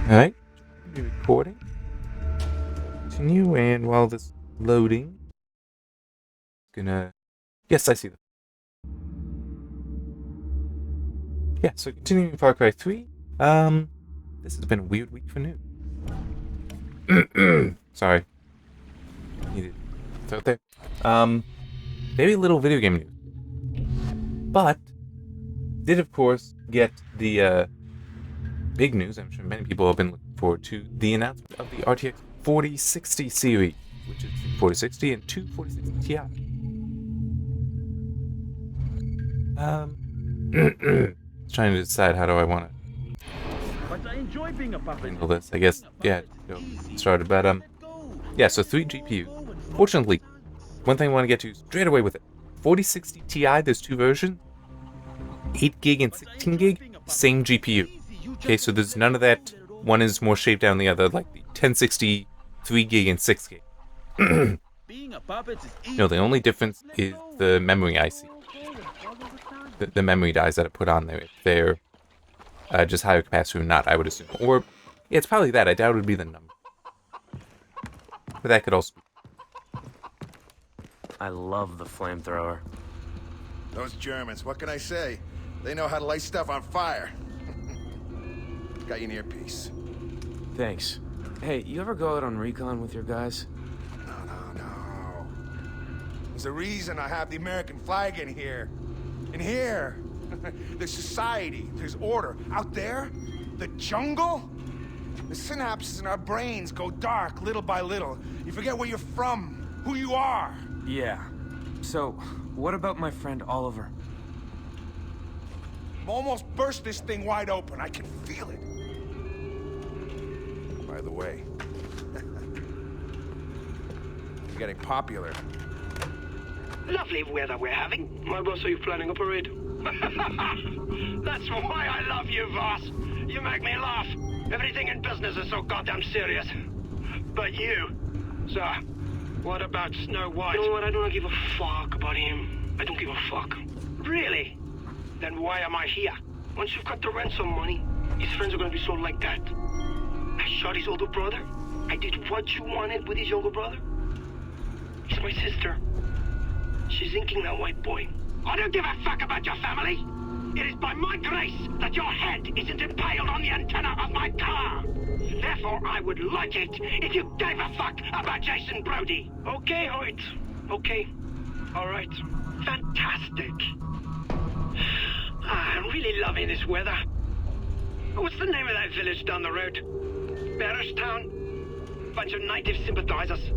Alright, be recording. Continue, and while this is loading, yes, I see them. Yeah, so continuing Far Cry 3. This has been a weird week for news. Sorry. Needed to throw it there. Very little video game news. But, did of course get the, big news. I'm sure many people have been looking forward to the announcement of the RTX 4060 series, which is the 4060 and two 4060 Ti. Trying to decide how do I want to handle this. I guess, yeah, go started, but yeah. So 3 GPUs. Fortunately, one thing I want to get to straight away with it: 4060 Ti. There's two versions, 8 gig and 16 gig, same GPU. Okay, so there's none of that. One is more shaved down than the other, like the 1060, 3 gig and 6 gig. No, the only difference is the memory IC. The memory dies that I put on there, if they're just higher capacity or not, I would assume. Or, yeah, it's probably that. I doubt it would be the number. But that could also be. I love the flamethrower. Those Germans, what can I say? They know how to light stuff on fire. Got you an earpiece. Thanks. Hey, you ever go out on recon with your guys? No. There's a reason I have the American flag in here. In here, there's society, there's order. Out there, the jungle, the synapses in our brains go dark little by little. You forget where you're from, who you are. Yeah. So, what about my friend Oliver? I'm almost burst this thing wide open. I can feel it. By the way, you're getting popular. Lovely weather we're having. My boss, are you planning a parade? That's why I love you, boss. You make me laugh. Everything in business is so goddamn serious. But you, sir, what about Snow White? You know what? I don't give a fuck about him. I don't give a fuck. Really? Then why am I here? Once you've got the ransom money, his friends are gonna be sold like that. I shot his older brother. I did what you wanted with his younger brother. He's my sister. She's inking that white boy. I don't give a fuck about your family. It is by my grace that your head isn't impaled on the antenna of my car. Therefore, I would like it if you gave a fuck about Jason Brody. Okay, Hoyt. Okay. All right. Fantastic. I'm really loving this weather. What's the name of that village down the road? Barristown? Bunch of native sympathizers.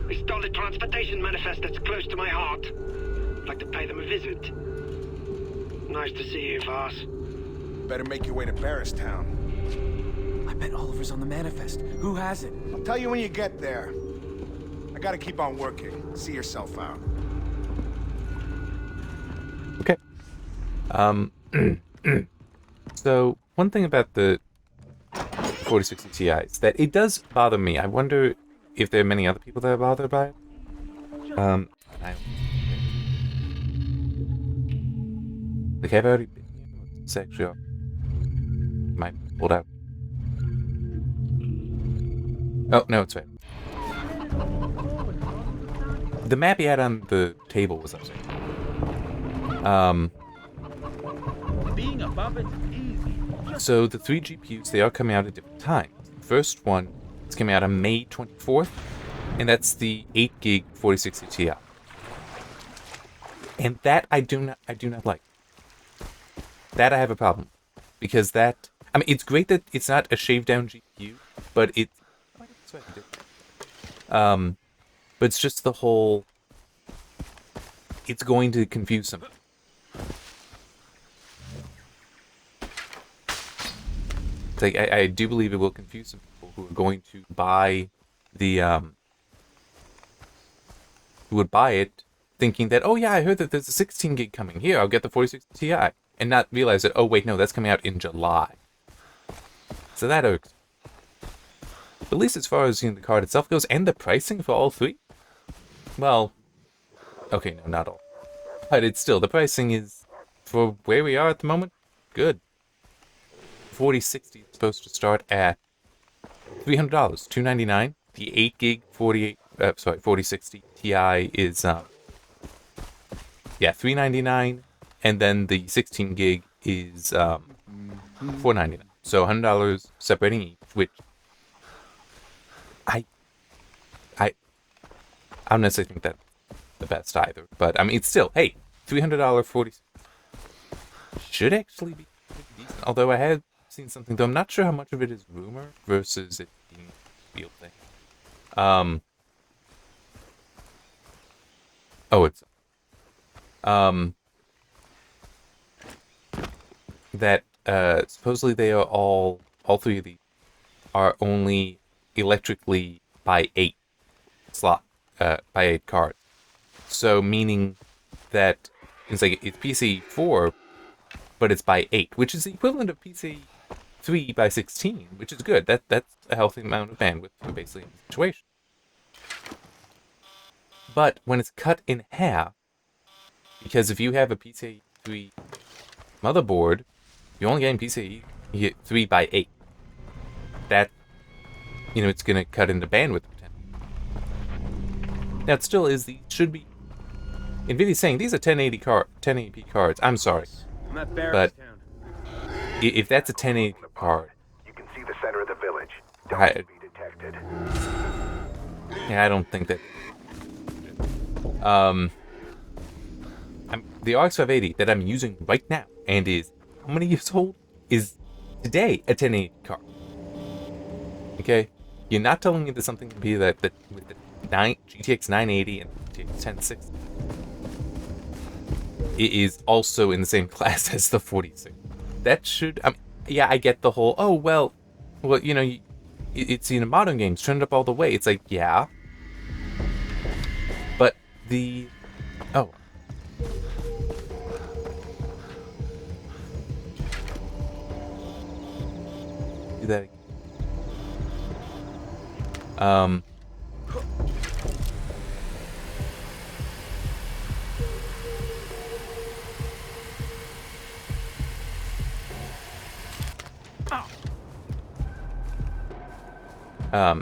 They stole a transportation manifest that's close to my heart. I'd like to pay them a visit. Nice to see you, Voss. Better make your way to Barristown. I bet Oliver's on the manifest. Who has it? I'll tell you when you get there. I gotta keep on working. See yourself out. Okay. So, one thing about the 4060 Ti is that it does bother me. I wonder if there are many other people that are bothered by it. Like, I've already been here. It's actually off. Might pulled out. Oh, no, it's right. The map he had on the table was upside down. Being a puppet is easy. So the 3 GPUs, they are coming out at different times. The first one is coming out on May 24th, and that's the 8 gig 4060 Ti. And that I do not like. That I have a problem. Because that, I mean, it's great that it's not a shaved down GPU, but it, but it's just the whole, it's going to confuse some. It's like, I do believe it will confuse some people who are going to buy the, who would buy it thinking that, oh yeah, I heard that there's a 16 gig coming. Here, I'll get the 4060 Ti. And not realize that, oh wait, no, that's coming out in July. So that irks. At least as far as the card itself goes, and the pricing for all 3. Well, okay, no, not all. But it's still, the pricing is, for where we are at the moment, good. 4060 is supposed to start at $300, $299. The 8 gig 4060 Ti is $399, and then the 16 gig is $499. So $100 separating each, which I don't necessarily think that's the best either, but I mean it's still, hey, $300 40 should actually be pretty decent. Although I had seen something, though I'm not sure how much of it is rumor versus it being a real thing. That supposedly they are all three of these are only electrically by 8 by 8 cards. So meaning that it's like it's PC 4, but it's by 8, which is the equivalent of PC 3 by 16, which is good. That's a healthy amount of bandwidth for basically any situation. But when it's cut in half, because if you have a PCIe 3 motherboard, you're only getting PCIe 3 by 8. That, it's going to cut into bandwidth. Now, it still is should be. NVIDIA's saying these are 1080p cards. I'm sorry. I'm at But if that's a 1080 card, You can see the center of the village. Don't I- be detected. yeah, I don't think that. The RX 580 that I'm using right now and is how many years old is today a 1080 card. Okay, you're not telling me there's something to be that with the GTX 980 and GTX 1060 it is also in the same class as the 46. That should, I get the whole, it's in modern games, turned up all the way. It's like, yeah. But do that again.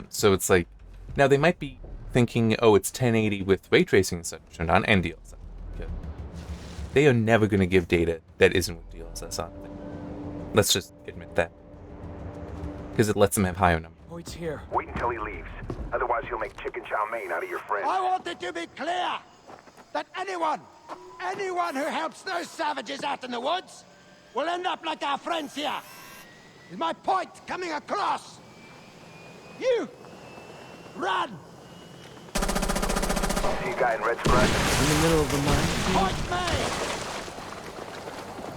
So it's like, now they might be thinking, oh, it's 1080 with ray tracing and such turned on, and DLSS. Okay. They are never going to give data that isn't with DLSS on. Let's just admit that. Because it lets them have higher numbers. Oh, it's here. Wait until he leaves. Otherwise, he'll make chicken chow mein out of your friend. I want it to be clear that anyone who helps those savages out in the woods will end up like our friends here. Is my point coming across? You! Run! See a guy in red scrubs? In the middle of the mine. Point made!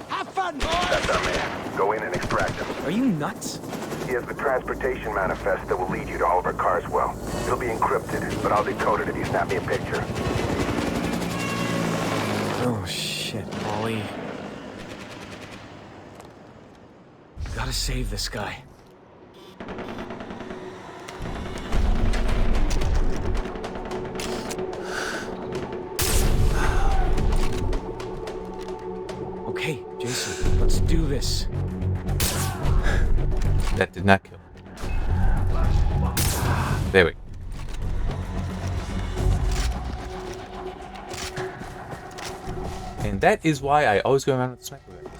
Have fun, boys! That's our man. Go in and extract him. Are you nuts? He has the transportation manifest that will lead you to Oliver Carswell. It'll be encrypted, but I'll decode it if you snap me a picture. Oh, shit, Ollie. Gotta save this guy. Okay, Jason, let's do this. That did not kill. There we go. And that is why I always go around with the sniper rifle.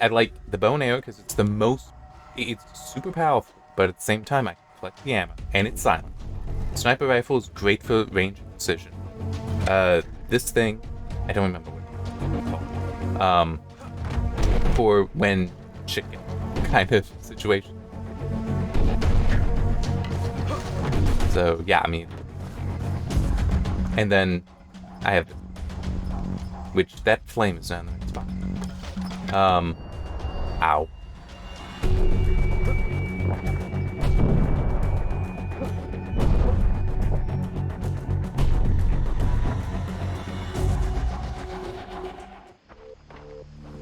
I like the bow and arrow because it's it's super powerful, but at the same time I can collect the ammo, and it's silent. The sniper rifle is great for range and precision. This thing, I don't remember what it's called. For when chicken kind of situation. So yeah, and then I have which that flame is down the right spot. Ow.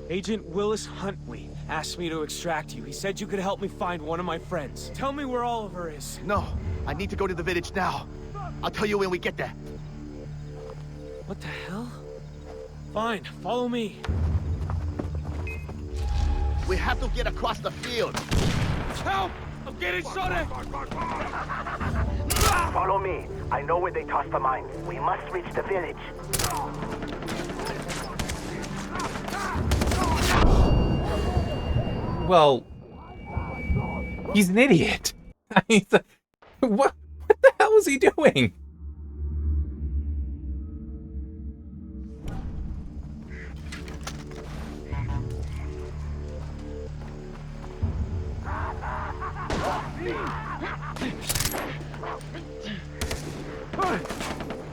Agent Willis Huntley asked me to extract you. He said you could help me find one of my friends. Tell me where Oliver is. No, I need to go to the village now. I'll tell you when we get there. What the hell? Fine, follow me. We have to get across the field. Help! A Get it, Sonny! Follow me. I know where they tossed the mine. We must reach the village. Well, he's an idiot. What the hell is he doing?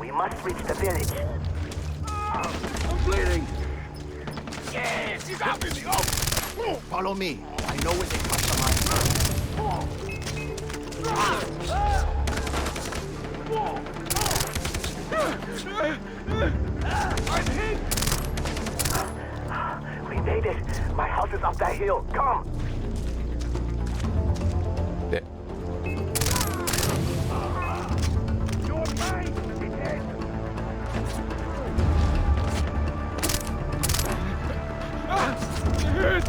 We must reach the village. I'm bleeding! Yes, he's out in the open! Follow me. I know where they tossed the mine. I'm hit! We made it. My house is up that hill. Come. There. Your mind will be dead! It hurts!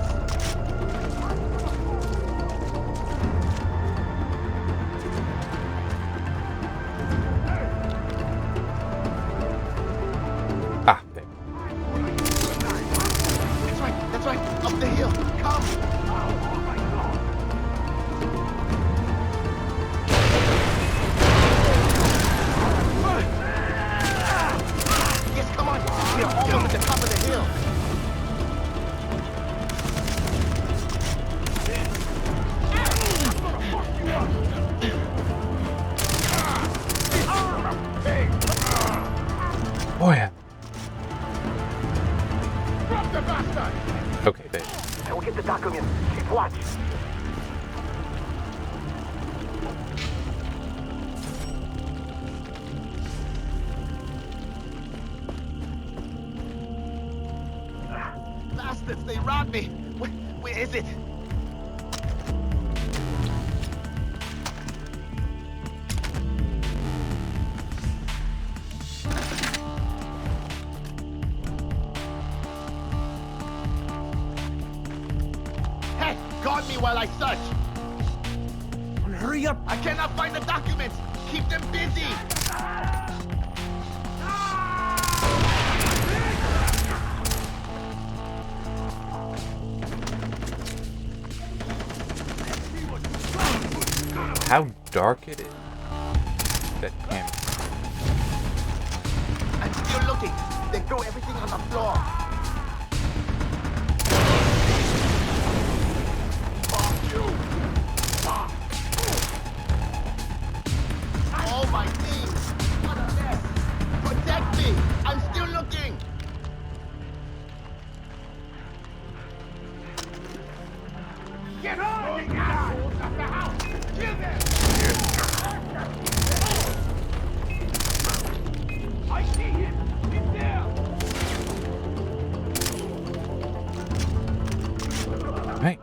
Ah, there. That's right. Up the hill. Come. Yes, come on. We're almost at the top of the hill. Oh yeah. Drop the bastard! Okay, there. I will get the documents. Keep watch. Bastards, they robbed me. Where is it? Hey, guard me while I search. Hurry up! I cannot find the documents. Keep them busy. How dark it is. That camera. I'm still looking. They threw everything on the floor. All my things. What a mess. Protect me. I'm still looking. Get on, you assholes of the house! Kill them! I see him! He's there! Hey.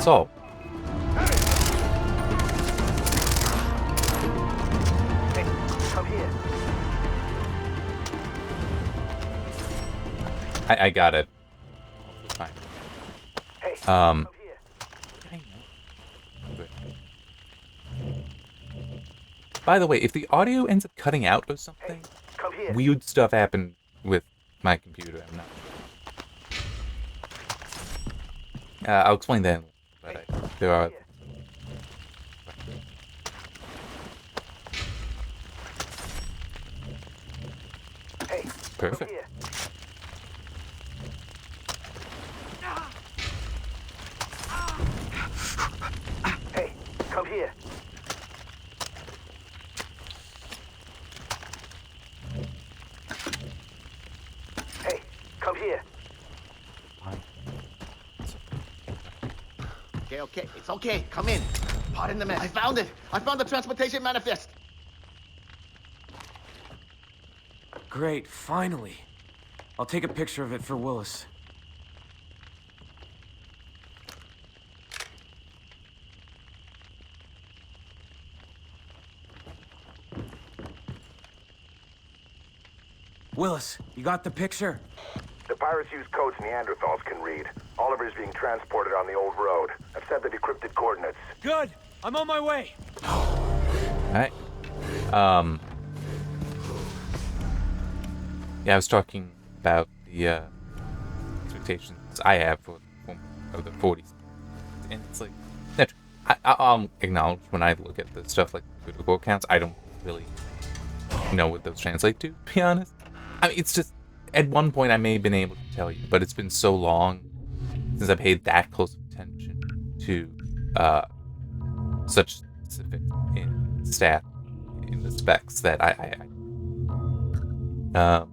So, Hey, come here. I got it. Fine. Hey, come here. By the way, if the audio ends up cutting out or something, Come here. weird stuff happened with my computer. I'm not. I'll explain that. But there are. Hey, come Perfect. here. Hey, come here. Hey, come here. Okay. It's okay. Come in. Pardon the mess. I found it. I found the transportation manifest. Great, finally. I'll take a picture of it for Willis. Willis, you got the picture? The pirates use codes Neanderthals can read. Oliver's being transported on the old road. I've sent the decrypted coordinates. Good. I'm on my way. Alright. Yeah, I was talking about the expectations I have for the 40s. And it's like, I'll acknowledge when I look at the stuff like critical accounts, I don't really know what those translate to be honest. I mean, it's just, at one point I may have been able to tell you, but it's been so long since I paid that close attention to such specific stat in the specs that oh,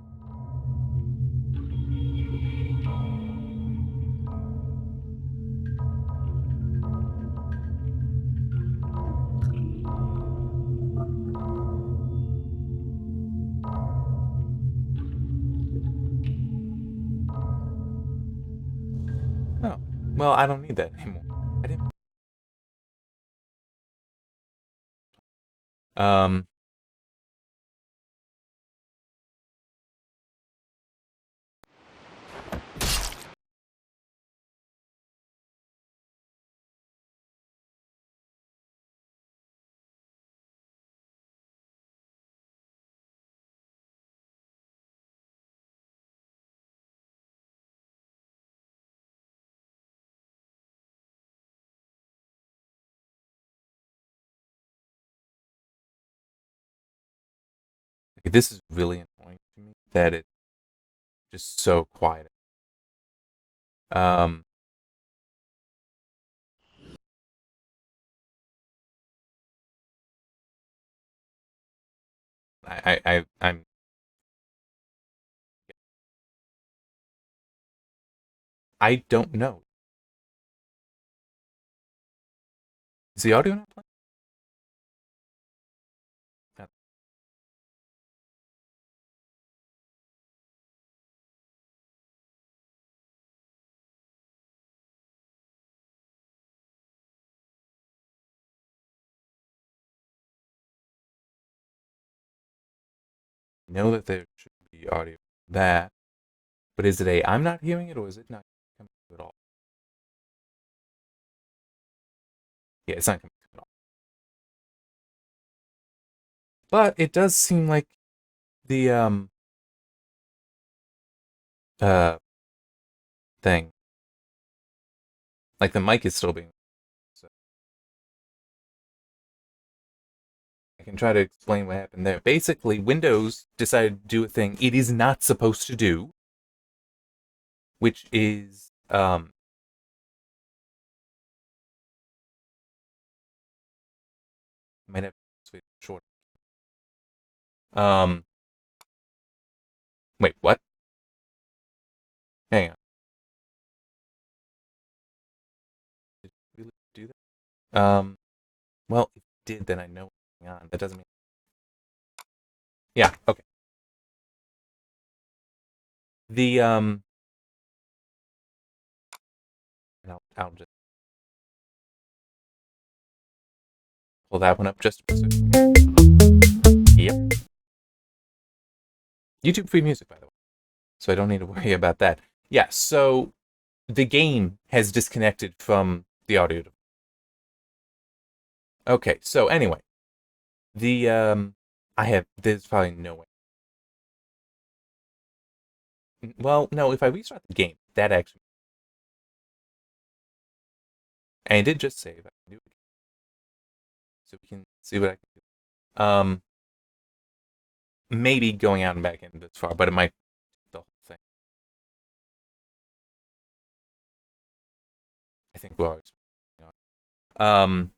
well, I don't need that anymore. I didn't. This is really annoying to me that it's just so quiet. Um, I'm. I don't know. Is the audio not playing? Yeah. I know that there should be audio for that, but is it a I'm not hearing it or is it not coming through at all? Yeah, it's not coming through at all. But it does seem like the thing, like the mic is still being. So I can try to explain what happened there. Basically, Windows decided to do a thing it is not supposed to do, which is might have to switch short. Wait, what? Hang on. Did it really do that? Well, if it did, then I know what's going on. That doesn't mean. Yeah. Okay. The and I'll just pull that one up just a second. Yep. YouTube free music, by the way, so I don't need to worry about that. Yeah. So the game has disconnected from the audio. Okay. So anyway, the there's probably no way. Well, no. If I restart the game, that actually. And I did just save. I can do it. So we can see what I can do. Maybe going out and back in this far, but it might the whole thing. I think we're always. And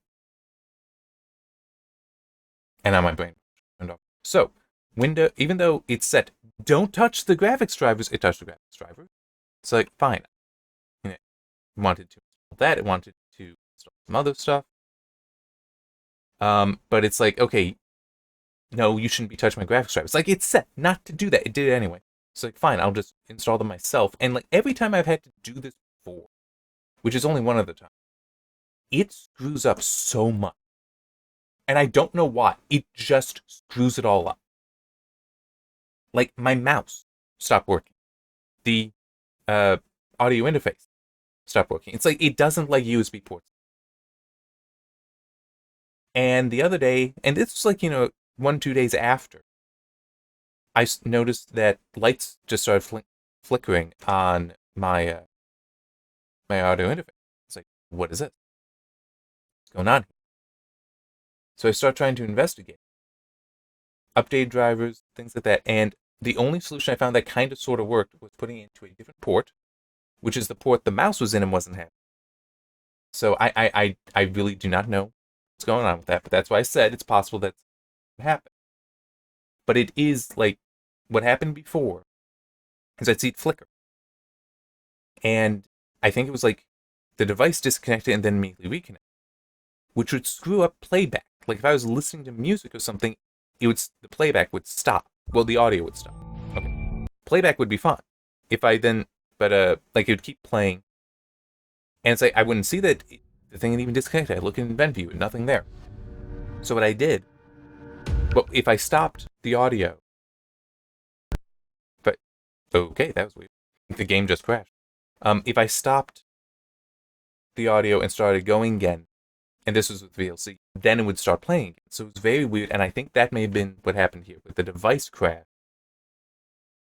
now my brain turned off. So, window, even though it's set, don't touch the graphics drivers, it touched the graphics driver. It's like, fine. You know, it wanted to install that, it wanted to install some other stuff. But it's like, okay, no, you shouldn't be touching my graphics drivers. Like, it's set not to do that. It did it anyway. It's like, fine, I'll just install them myself. And like every time I've had to do this before, which is only one other time, it screws up so much. And I don't know why. It just screws it all up. like, my mouse stopped working. The audio interface stopped working. It's like, it doesn't like USB ports. And the other day, and this was like, 1-2 days after, I noticed that lights just started flickering on my my audio interface. It's like, what is this? What's going on here? So I start trying to investigate. Update drivers, things like that. And the only solution I found that kind of sort of worked was putting it into a different port, which is the port the mouse was in and wasn't happy. So I really do not know what's going on with that, but that's why I said it's possible that's what happened. But it is like what happened before is I'd see it flicker. And I think it was like the device disconnected and then immediately reconnected, which would screw up playback. Like if I was listening to music or something, the playback would stop. Well, the audio would stop. Okay. Playback would be fine. If I then, but like it would keep playing. And it's like I wouldn't see that the thing had even disconnected. I look in event view and nothing there. So what I did, well, if I stopped the audio, but okay, that was weird. The game just crashed. If I stopped the audio and started going again, and this was with VLC, then it would start playing again. So it was very weird, and I think that may have been what happened here with the device crash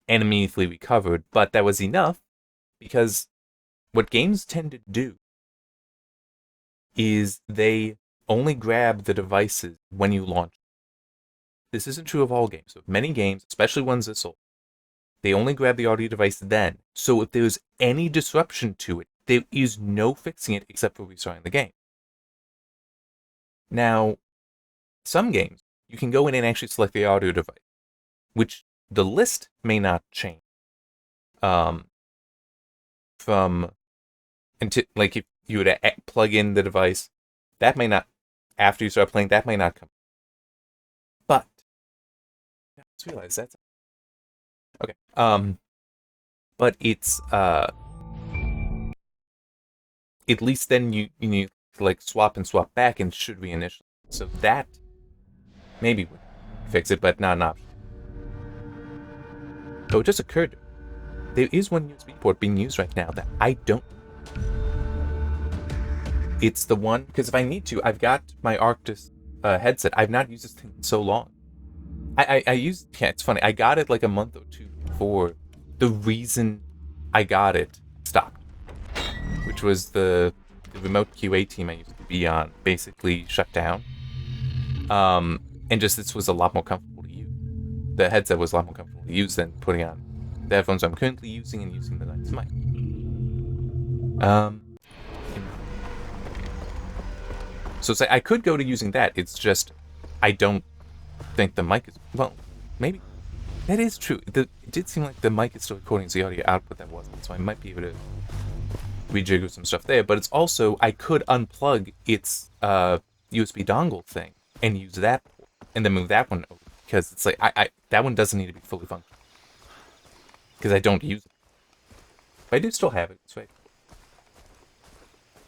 and immediately recovered, but that was enough because what games tend to do is they only grab the devices when you launch. This isn't true of all games. So many games, especially ones this old, they only grab the audio device then. So if there's any disruption to it, there is no fixing it except for restarting the game. Now, some games, you can go in and actually select the audio device, which the list may not change. Like if you were to plug in the device, that may not, after you start playing, that may not come. But, let's realize that's, okay. But it's, at least then you need to like swap and swap back and should reinitialize. So that maybe would fix it, but not an option. So it just occurred to me, there is one USB port being used right now that I don't. It's the one, because if I need to, I've got my Arctis headset. I've not used this thing in so long. I it's funny, I got it like a month or two before the reason I got it stopped, which was the remote QA team I used to be on basically shut down. And just this was a lot more comfortable to use. The headset was a lot more comfortable to use than putting on the headphones I'm currently using and using the nice mic. So say I could go to using that. It's just I don't think the mic is, well, maybe that is true. It did seem like the mic is still recording the audio output that wasn't, so I might be able to rejigger some stuff there. But it's also I could unplug its USB dongle thing and use that port, and then move that one over, because it's like I that one doesn't need to be fully functional because I don't use it. But I do still have it. It's right.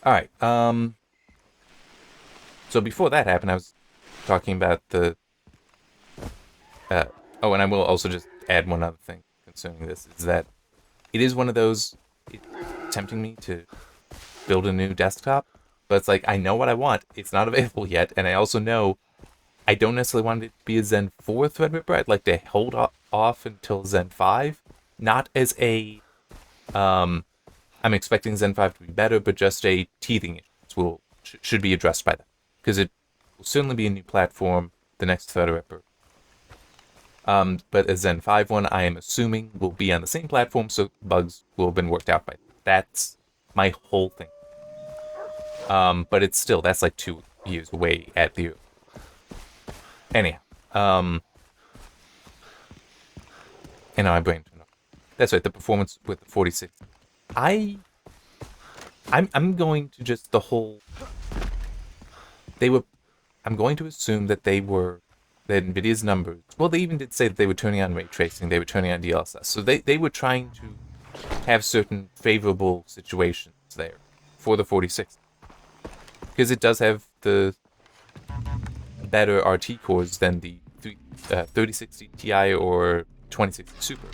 All right. So before that happened, I was talking about the. Oh, and I will also just add one other thing concerning this, is that it is one of those, it's tempting me to build a new desktop, but it's like, I know what I want. It's not available yet, and I also know I don't necessarily want it to be a Zen 4 Threadripper. I'd like to hold off until Zen 5. Not as a, I'm expecting Zen 5 to be better, but just a teething issue should be addressed by that. Because it will certainly be a new platform, the next Threadripper. But a Zen 5 one, I am assuming, will be on the same platform, so bugs will have been worked out by that. That's my whole thing. But it's still, that's like 2 years away at the... Anyhow. And now my brain turned off. That's right, the performance with the 46. I'm going to just the whole... I'm going to assume that that NVIDIA's numbers, well, they even did say that they were turning on ray tracing, they were turning on DLSS, so they were trying to have certain favorable situations there for the 46. Because it does have the better RT cores than the 3060 Ti or 2060 Super.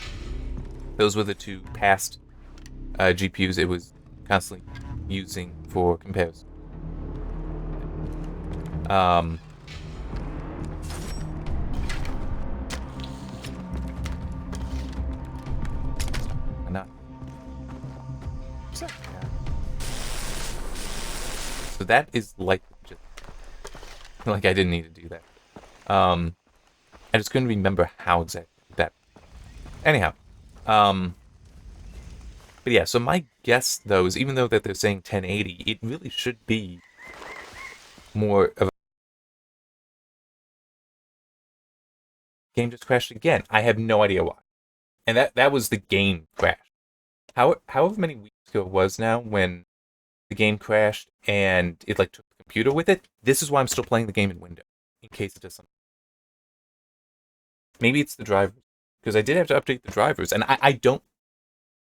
Those were the two past GPUs it was constantly using for comparison. Not. So that is like I didn't need to do that. I just couldn't remember how exactly that. Anyhow, but yeah. So my guess, though, is even though that they're saying 1080, it really should be more of a game just crashed again. I have no idea why, and that was the game crash. However many weeks ago it was now when the game crashed and it like took the computer with it. This is why I'm still playing the game in Windows in case it does something. Maybe it's the drivers, because I did have to update the drivers, and I don't.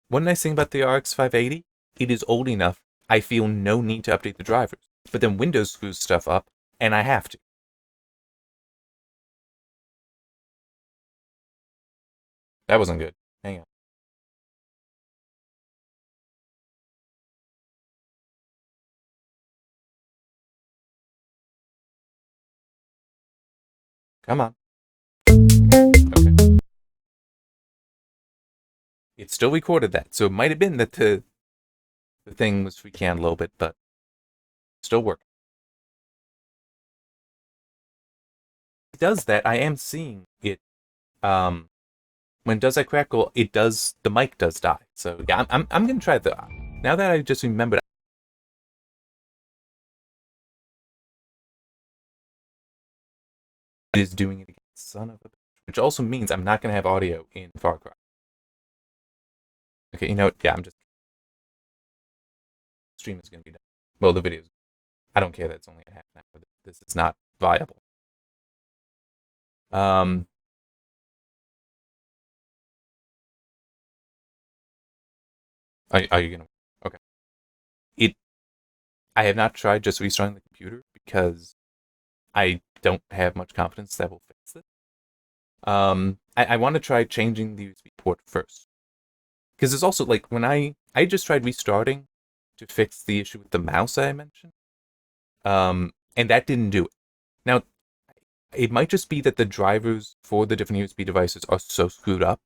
One nice thing about the RX 580, it is old enough. I feel no need to update the drivers, but then Windows screws stuff up, and I have to. That wasn't good. Hang on. Come on. Okay. It still recorded that, so it might have been that the thing was freaking out a little bit, but still working. It does that. I am seeing it. When it does that crackle, it does. The mic does die. So yeah, I'm gonna try the. Now that I just remembered. It is doing it again. Son of a bitch. Which also means I'm not gonna have audio in Far Cry. Okay, you know what? Yeah, I'm just. Stream is gonna be done. Well, the videos. I don't care that it's only a half an hour. This is not viable. Are you gonna? Okay. I have not tried just restarting the computer because I don't have much confidence that will fix it. I want to try changing the USB port first. Because it's also like when I just tried restarting to fix the issue with the mouse I mentioned. And that didn't do it. Now, it might just be that the drivers for the different USB devices are so screwed up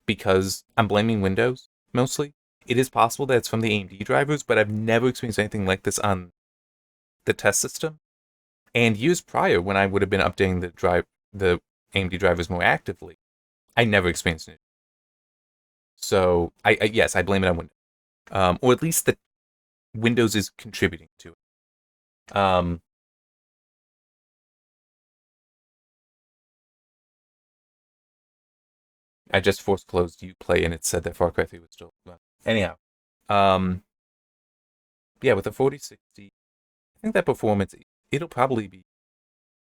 because I'm blaming Windows mostly. It is possible that it's from the AMD drivers, but I've never experienced anything like this on the test system. And years prior, when I would have been updating the AMD drivers more actively, I never experienced it. So, yes, I blame it on Windows. Or at least that Windows is contributing to it. I just force closed Uplay and it said that Far Cry 3 was still. Anyhow, yeah, with the 4060, I think that performance, it'll probably be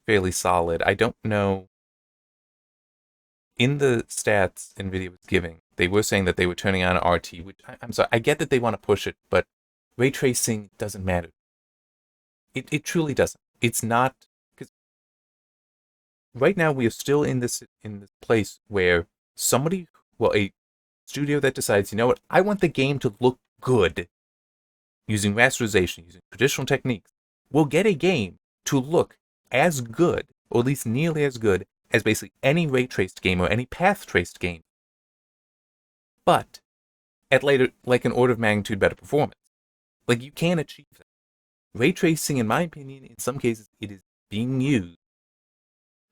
fairly solid. I don't know. In the stats NVIDIA was giving, they were saying that they were turning on RT, which I'm sorry, I get that they want to push it, but ray tracing doesn't matter. It truly doesn't. It's not, because right now we are still in this place where a studio that decides, you know what, I want the game to look good using rasterization, using traditional techniques, will get a game to look as good, or at least nearly as good, as basically any ray traced game or any path traced game, but at later, like an order of magnitude better performance. Like, you can achieve that. Ray tracing, in my opinion, in some cases, it is being used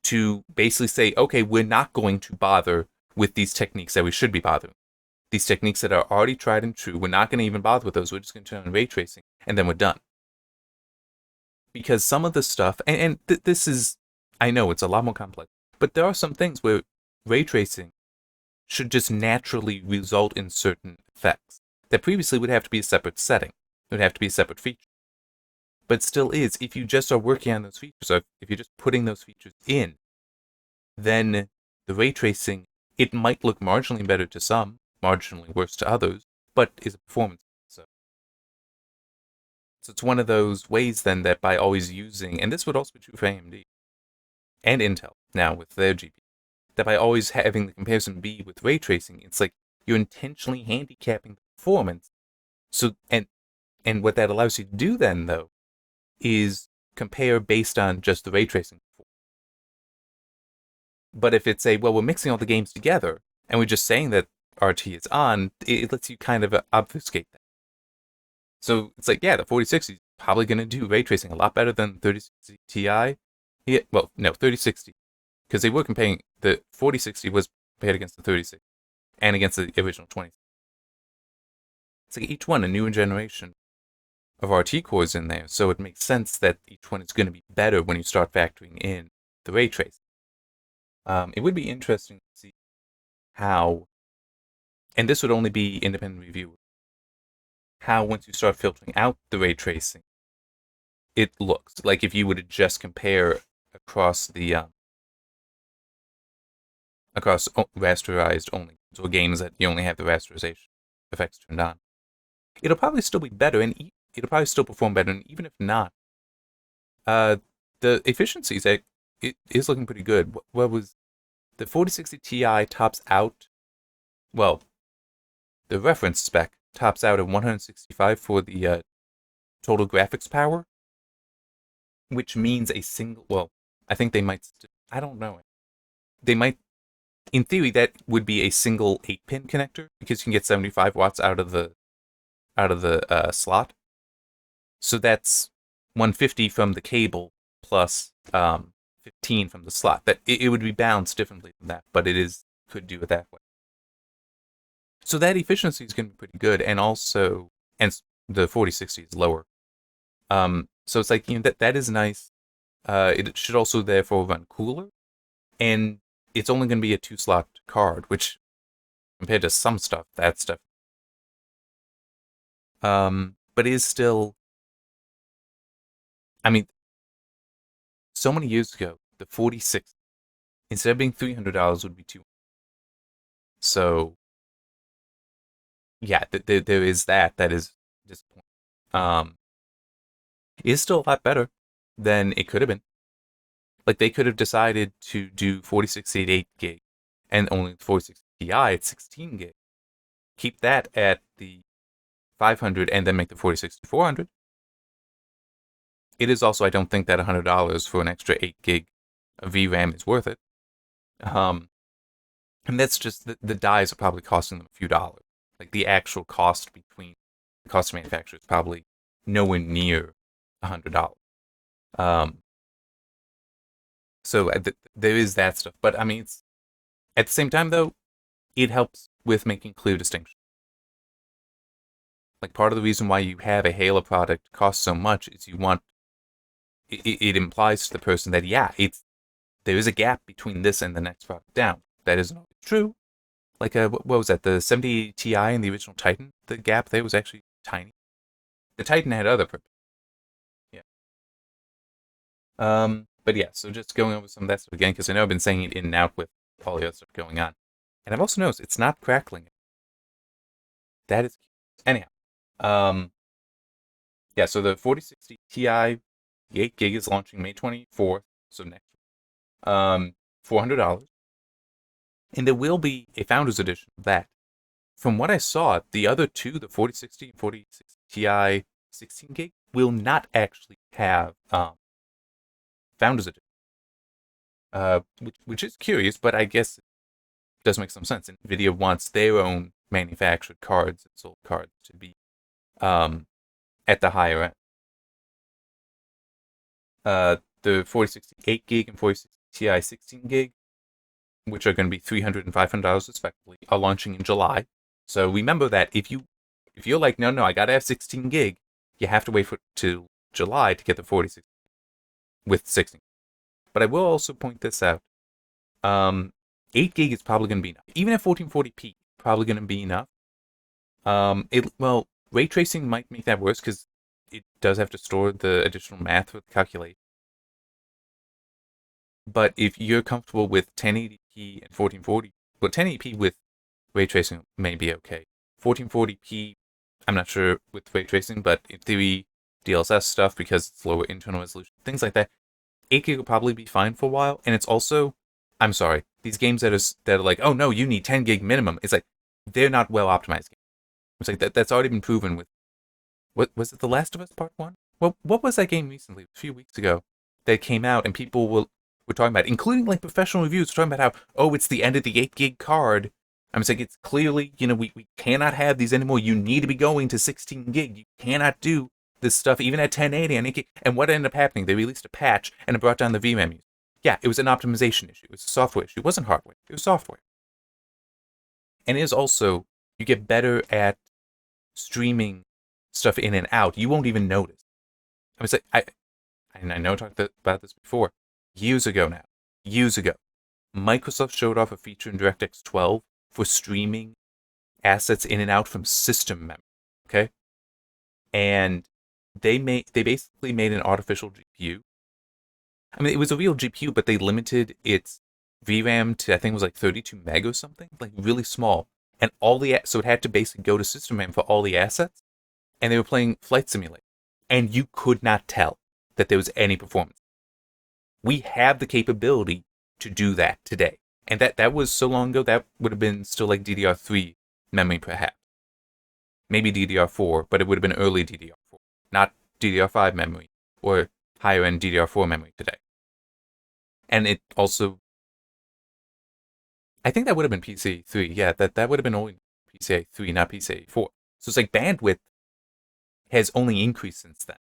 to basically say, okay, we're not going to bother with these techniques that we should be bothering. These techniques that are already tried and true, we're not going to even bother with those. We're just going to turn on ray tracing, and then we're done. Because some of the stuff, this is, I know it's a lot more complex, but there are some things where ray tracing should just naturally result in certain effects that previously would have to be a separate setting. It would have to be a separate feature. But still is, if you just are working on those features, or if you're just putting those features in, then the ray tracing, it might look marginally better to some, marginally worse to others, but is a performance. So it's one of those ways then that by always using, and this would also be true for AMD and Intel now with their GPU, that by always having the comparison be with ray tracing, it's like you're intentionally handicapping the performance. So, and what that allows you to do then, though, is compare based on just the ray tracing. But if it's well, we're mixing all the games together, and we're just saying that RT is on, it lets you kind of obfuscate that. So it's like, yeah, the 4060 is probably going to do ray tracing a lot better than 3060 Ti. Yeah, well, no, 3060. Because they were comparing, the 4060 was compared against the 3060 and against the original 20. It's like each one a newer generation of RT cores in there, so it makes sense that each one is going to be better when you start factoring in the ray tracing. It would be interesting to see how, and this would only be independent review, how once you start filtering out the ray tracing, it looks like if you were to just compare across the across rasterized only, so games that you only have the rasterization effects turned on. It'll probably still be better, and it'll probably still perform better, and even if not, the efficiencies, it is looking pretty good. What was the 4060 Ti tops out, well, the reference spec tops out at 165 for the total graphics power, which means a single, well, I think they might, I don't know. They might, in theory, that would be a single 8-pin connector, because you can get 75 watts out of the slot. So that's 150 from the cable plus 15 from the slot. That it would be balanced differently from that, but could do it that way. So that efficiency is going to be pretty good, and also, and the 4060 is lower. So it's like, that is nice. It should also therefore run cooler, and it's only going to be a 2-slot card, which compared to some stuff, that stuff. But it is still, I mean, so many years ago, the 4060, instead of being $300, would be $200. So, yeah, there is that. That is disappointing. It is still a lot better than it could have been. Like, they could have decided to do 4060 at 8 gig and only the 4060 Ti at 16 gig. Keep that at the 500 and then make the 4060 400. It is also, I don't think that $100 for an extra 8 gig of VRAM is worth it. And that's just, the dies are probably costing them a few dollars. Like, the actual cost between the cost of manufacture is probably nowhere near $100. So there is that stuff. But, I mean, it's, at the same time, though, it helps with making clear distinction. Like, part of the reason why you have a Halo product cost so much is you want, it implies to the person that, yeah, there is a gap between this and the next product down. That isn't always true. Like, what was that, the 70 Ti and the original Titan? The gap there was actually tiny. The Titan had other purpose. Yeah. But yeah, so just going over some of that stuff again, because I know I've been saying it in and out with all the other stuff going on. And I've also noticed it's not crackling. That is cute. Anyhow. Yeah, so the 4060 Ti, the 8 gig is launching May 24th, so next week. $400. And there will be a Founders Edition of that. From what I saw, the other two, the 4060 and 4060 Ti 16 gig, will not actually have Founders Edition. Which is curious, but I guess it does make some sense. NVIDIA wants their own manufactured cards and sold cards to be at the higher end. The 4060 8 gig and 4060 Ti 16 gig, which are going to be $300 and $500 respectively, are launching in July. So remember that if you're like, no, I gotta have 16 gig, you have to wait till July to get the 4060 with 16. But I will also point this out. 8 gig is probably going to be enough. Even at 1440p, probably going to be enough. Well, ray tracing might make that worse because it does have to store the additional math with calculation. But if you're comfortable with 1080p and 1440, well, 1080p with ray tracing may be okay. 1440p, I'm not sure with ray tracing, but in theory, DLSS stuff, because it's lower internal resolution, things like that, 8 gig will probably be fine for a while. And it's also, I'm sorry. These games that are like, oh no, you need 10 gig minimum. It's like they're not well optimized games. It's like that's already been proven with what was it, The Last of Us Part 1? Well, what was that game recently, a few weeks ago, that came out and people were talking about, including like professional reviews, talking about how, oh, it's the end of the 8 gig card. I'm saying it's clearly, we cannot have these anymore. You need to be going to 16 gig. You cannot do this stuff even at 1080 on 8 gig. And what ended up happening? They released a patch and it brought down the VRAM use. Yeah, it was an optimization issue. It was a software issue. It wasn't hardware. It was software. And it is also, you get better at streaming stuff in and out. You won't even notice. I was like, I know I talked about this before. Years ago, Microsoft showed off a feature in DirectX 12 for streaming assets in and out from system memory. Okay? And they basically made an artificial GPU. I mean, it was a real GPU, but they limited its VRAM to, I think it was like 32 meg or something, like really small. And so it had to basically go to system RAM for all the assets. And they were playing Flight Simulator. And you could not tell that there was any performance. We have the capability to do that today. And that was so long ago, that would have been still like DDR3 memory perhaps. Maybe DDR4, but it would have been early DDR4, not DDR5 memory or higher end DDR4 memory today. And it also, I think that would have been PCIe 3. Yeah, that would have been only PCIe 3, not PCIe 4. So it's like bandwidth has only increased since then.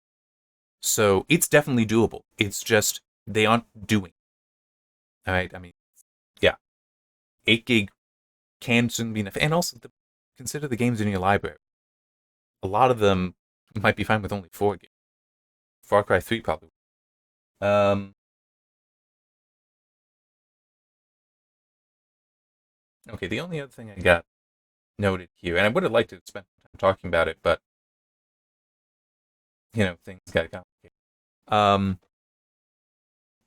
So it's definitely doable. It's just they aren't doing. All right, I mean, yeah, 8 gig can soon be enough. And also, consider the games in your library. A lot of them might be fine with only 4 gig. Far Cry 3 probably. Okay, the only other thing I got noted here, and I would have liked to spend time talking about it, but things got complicated.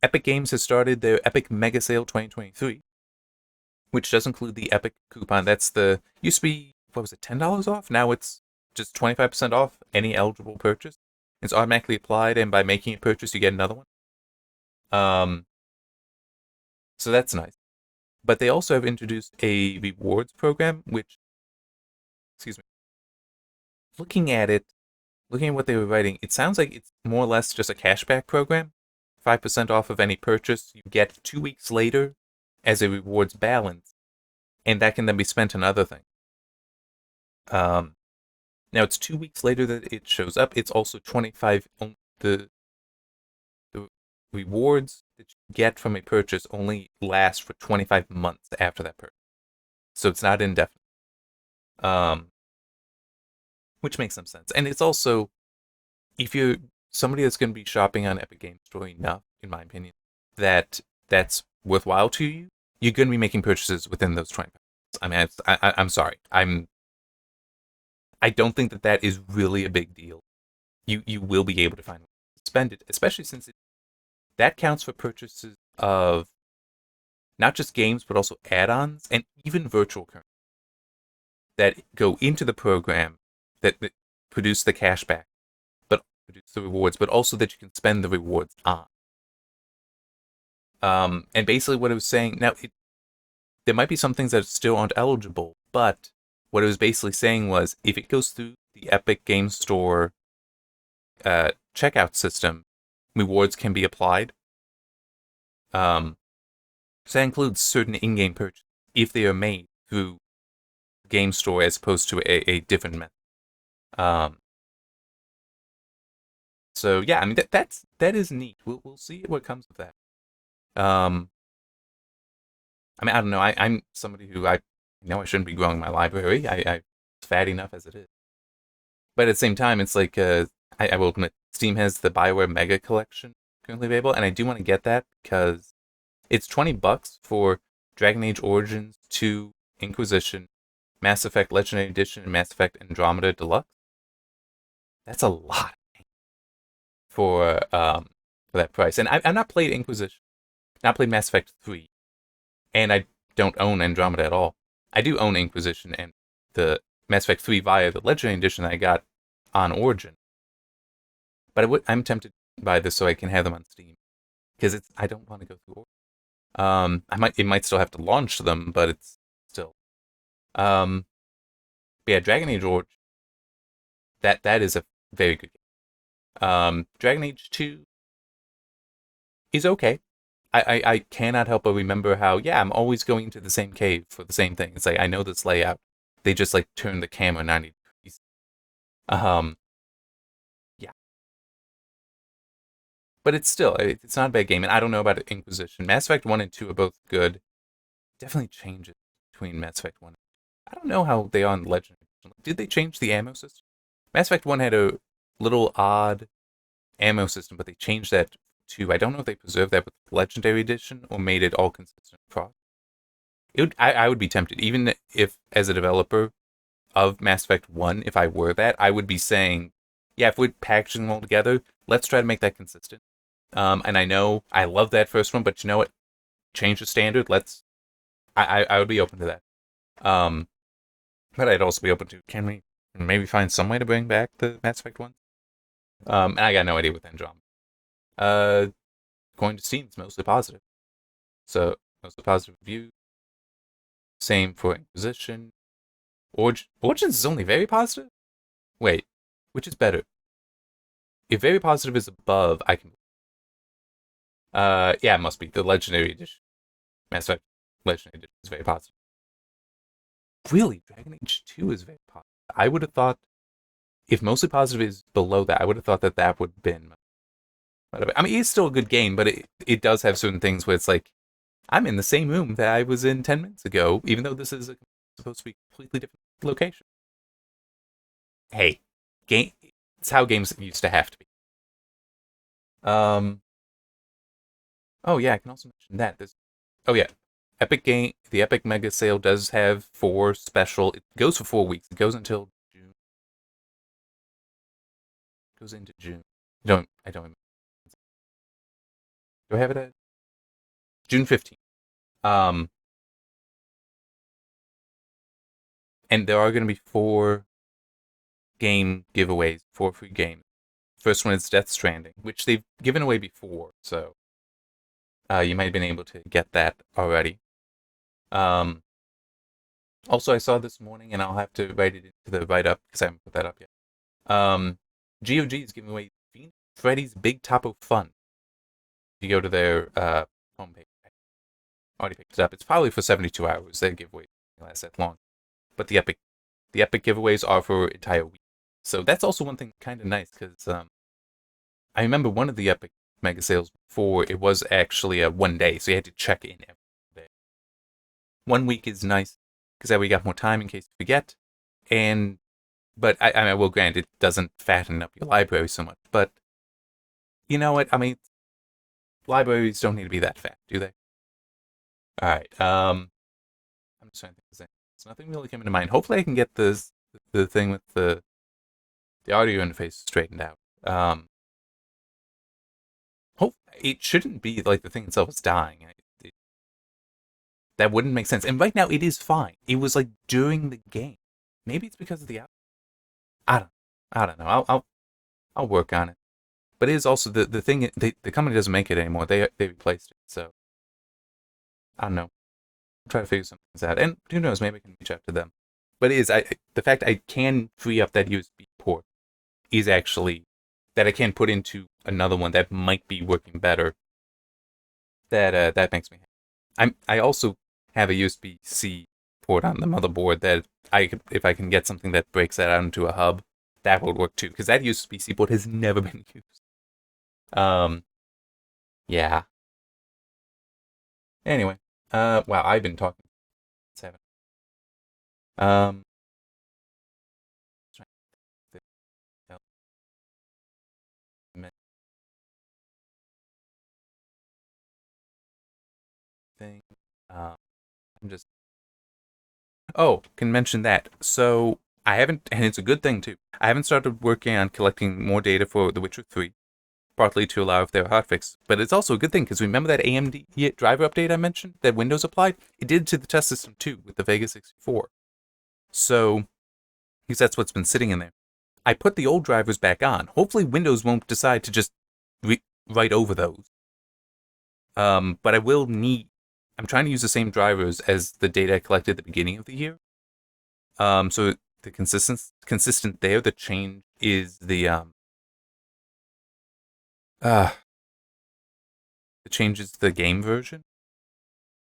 Epic Games has started their Epic Mega Sale 2023, which does include the Epic coupon. Used to be, what was it, $10 off? Now it's just 25% off any eligible purchase. It's automatically applied, and by making a purchase, you get another one. So that's nice. But they also have introduced a rewards program, which, looking at what they were writing, it sounds like it's more or less just a cashback program. 5% off of any purchase you get 2 weeks later as a rewards balance, and that can then be spent on other things. Now it's 2 weeks later that it shows up. It's also 25. The rewards that you get from a purchase only last for 25 months after that purchase, so it's not indefinite. Which makes some sense, and it's also, if you're somebody that's going to be shopping on Epic Games Store enough, in my opinion, that's worthwhile to you, you're going to be making purchases within those 25 months. I mean, I'm sorry. I don't think that is really a big deal. You will be able to find ways to spend it, especially since that counts for purchases of not just games, but also add-ons and even virtual currency that go into the program that produce the cashback, but produce the rewards, but also that you can spend the rewards on. And basically what it was saying, now there might be some things that still aren't eligible, but what it was basically saying was, if it goes through the Epic Games Store checkout system, rewards can be applied. So that includes certain in-game purchases if they are made through Game Store as opposed to a different method. So yeah, I mean that is neat. We'll see what comes of that. I mean, I don't know. I'm somebody who I know I shouldn't be growing my library. I'm fat enough as it is. But at the same time, it's like I will admit, Steam has the BioWare Mega Collection currently available, and I do want to get that because it's $20 for Dragon Age Origins 2 Inquisition, Mass Effect Legendary Edition, and Mass Effect Andromeda Deluxe. That's a lot for that price. And I've not played Inquisition, not played Mass Effect 3, and I don't own Andromeda at all. I do own Inquisition and the Mass Effect 3 via the Legendary Edition that I got on Origin. But I'm tempted by this so I can have them on Steam, because I don't want to go through Origin. It might still have to launch them, but it's still. But yeah, Dragon Age Origins, that is a very good game. Dragon Age 2 is okay. I cannot help but remember how, yeah, I'm always going to the same cave for the same thing. It's like, I know this layout. They just, like, turn the camera 90 degrees. Yeah. But it's still, it's not a bad game, and I don't know about Inquisition. Mass Effect 1 and 2 are both good. Definitely changes between Mass Effect 1 and 2. I don't know how they are on Legend. Did they change the ammo system? Mass Effect 1 had a little odd ammo system, but they changed that too. I don't know if they preserved that with Legendary Edition or made it all consistent across. I would be tempted, even if, as a developer of Mass Effect 1, if I were that, I would be saying, yeah, if we're packaging them all together, let's try to make that consistent. And I know I love that first one, but you know what? Change the standard. I would be open to that. But I'd also be open to, can we maybe find some way to bring back the Mass Effect 1? And I got no idea with Andromeda. Going to Steam, it's mostly positive. So, mostly positive reviews. Same for Inquisition. Origins is only very positive? Wait, which is better? If very positive is above, I can... yeah, it must be. The Legendary Edition. Mass Effect Legendary Edition is very positive. Really? Dragon Age 2 is very positive. I would have thought, if mostly positive is below that, I would have thought that would have been... I mean, it's still a good game, but it does have certain things where it's like, I'm in the same room that I was in 10 minutes ago, even though this is supposed to be a completely different location. Hey, it's how games used to have to be. Oh yeah, I can also mention that. Oh yeah, the Epic Mega Sale does have 4 special. It goes for 4 weeks. It goes until June. It goes into June. I don't remember. Do I have it at June 15th? And there are going to be 4 game giveaways, 4 free games. First one is Death Stranding, which they've given away before, so you might have been able to get that already. Also, I saw this morning, and I'll have to write it into the write-up because I haven't put that up yet. GOG is giving away Freddy's Big Tapo Fun. If you go to their homepage, I already picked it up. It's probably for 72 hours. Their giveaway lasts that long. But the Epic giveaways are for an entire week. So that's also one thing kind of nice, because I remember one of the Epic Mega Sales before, it was actually a 1 day, so you had to check in every day. 1 week is nice, because that way you got more time in case you forget. But I will grant it doesn't fatten up your library so much. But you know what? I mean, libraries don't need to be that fat, do they? All right. I'm just trying to think of something. So nothing really came into mind. Hopefully, I can get the thing with the audio interface straightened out. It shouldn't be like the thing itself is dying. That wouldn't make sense. And right now, it is fine. It was like during the game. Maybe it's because of the audio. I don't know. I'll work on it. But it is also the thing. The company doesn't make it anymore. They replaced it. So I don't know. I'll try to figure some things out. And who knows? Maybe I can reach out to them. But it is the fact I can free up that USB port is actually that I can put into another one that might be working better. That makes me happy. I also have a USB-C port on the motherboard that if I can get something that breaks that out into a hub, that would work too, because that USB-C port has never been used. Yeah. Anyway, wow, I've been talking. 7. Thing. I'm just. Oh, can mention that. So I haven't, and it's a good thing too. I haven't started working on collecting more data for The Witcher 3, partly to allow if there are hotfixes. But it's also a good thing because remember that AMD driver update I mentioned that Windows applied? It did to the test system too with the Vega 64. So, because that's what's been sitting in there. I put the old drivers back on. Hopefully Windows won't decide to just write over those. But I will need I'm trying to use the same drivers as the data I collected at the beginning of the year. So the consistent there. The change is the change is the game version.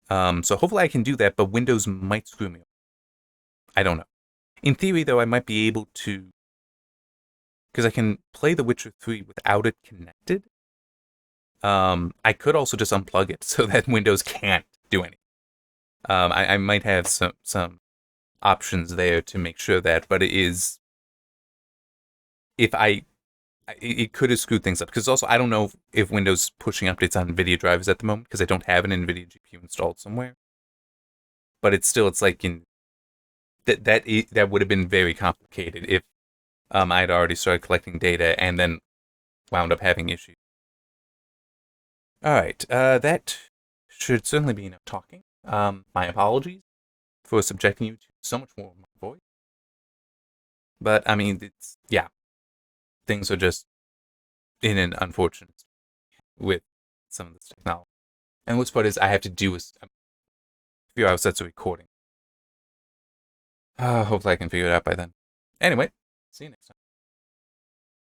So hopefully I can do that, but Windows might screw me up. I don't know. In theory, though, I might be able to, because I can play The Witcher 3 without it connected. I could also just unplug it so that Windows can't do anything. I might have some options there to make sure that, but it is, it could have screwed things up, because also I don't know if Windows is pushing updates on NVIDIA drivers at the moment, because I don't have an NVIDIA GPU installed somewhere. But it's like that would have been very complicated if I had already started collecting data and then wound up having issues. All right, that should certainly be enough talking. My apologies for subjecting you to so much more of my voice. But, I mean, things are just in an unfortunate state with some of this technology. And what's part is I have to do a few hours sets of recording. Hopefully I can figure it out by then. Anyway, see you next time.